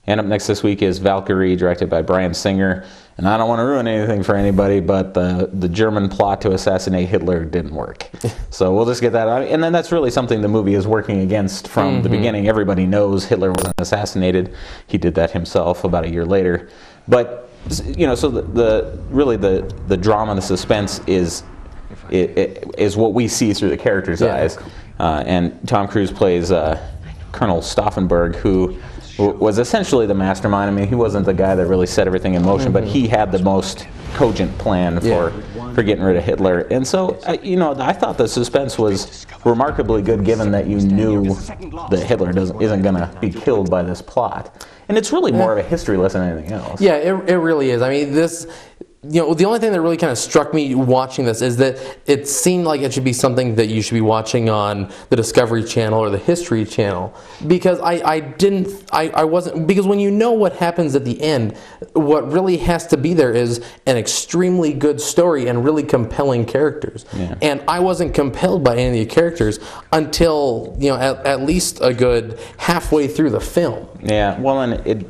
And up next this week is Valkyrie, directed by Bryan Singer. And I don't want to ruin anything for anybody, but the German plot to assassinate Hitler didn't work. So we'll just get that out. And then that's really something the movie is working against from the beginning. Everybody knows Hitler wasn't assassinated. He did that himself about a year later. But, you know, so the drama and the suspense is what we see through the character's eyes. And Tom Cruise plays Colonel Stauffenberg, who was essentially the mastermind. I mean, he wasn't the guy that really set everything in motion, but he had the most cogent plan for getting rid of Hitler. And so, you know, I thought the suspense was remarkably good, given that you knew that Hitler isn't going to be killed by this plot. And it's really more of a history lesson than anything else. Yeah, it really is. I mean, this... You know, the only thing that really kind of struck me watching this is that it seemed like it should be something that you should be watching on the Discovery Channel or the History Channel, because I wasn't, because when you know what happens at the end, what really has to be there is an extremely good story and really compelling characters. Yeah. And I wasn't compelled by any of the characters until, you know, at least a good halfway through the film. Yeah, well, and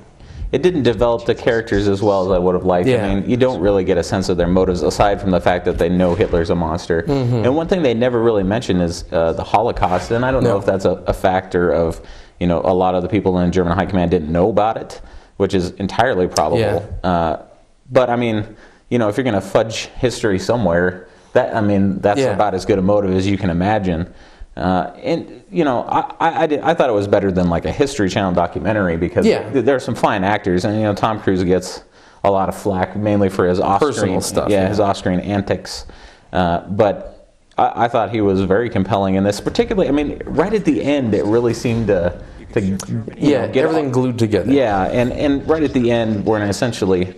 it didn't develop the characters as well as I would have liked. Yeah. I mean, you don't really get a sense of their motives aside from the fact that they know Hitler's a monster. And one thing they never really mention is the Holocaust, and I don't know if that's a factor of, you know, a lot of the people in German high command didn't know about it, which is entirely probable. Yeah. But I mean, you know, if you're going to fudge history somewhere, that's about as good a motive as you can imagine. And you know, I thought it was better than like a History Channel documentary, because there are some fine actors, and you know, Tom Cruise gets a lot of flack mainly for his off-screen stuff. His off-screen antics. But I thought he was very compelling in this, particularly. I mean, right at the end, it really seemed to get everything glued together. Yeah, and right at the end, when essentially.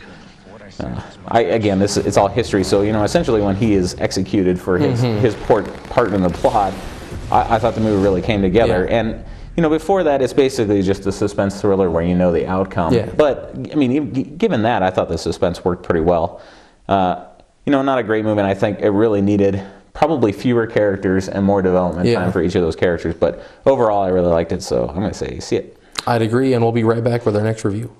It's all history, so you know, essentially when he is executed for his part in the plot, I thought the movie really came together. And you know, before that, it's basically just a suspense thriller where you know the outcome. But I mean, given that, I thought the suspense worked pretty well. You know, not a great movie, and I think it really needed probably fewer characters and more development time for each of those characters. But overall, I really liked it, so I'm going to say see it. I'd agree, and we'll be right back with our next review.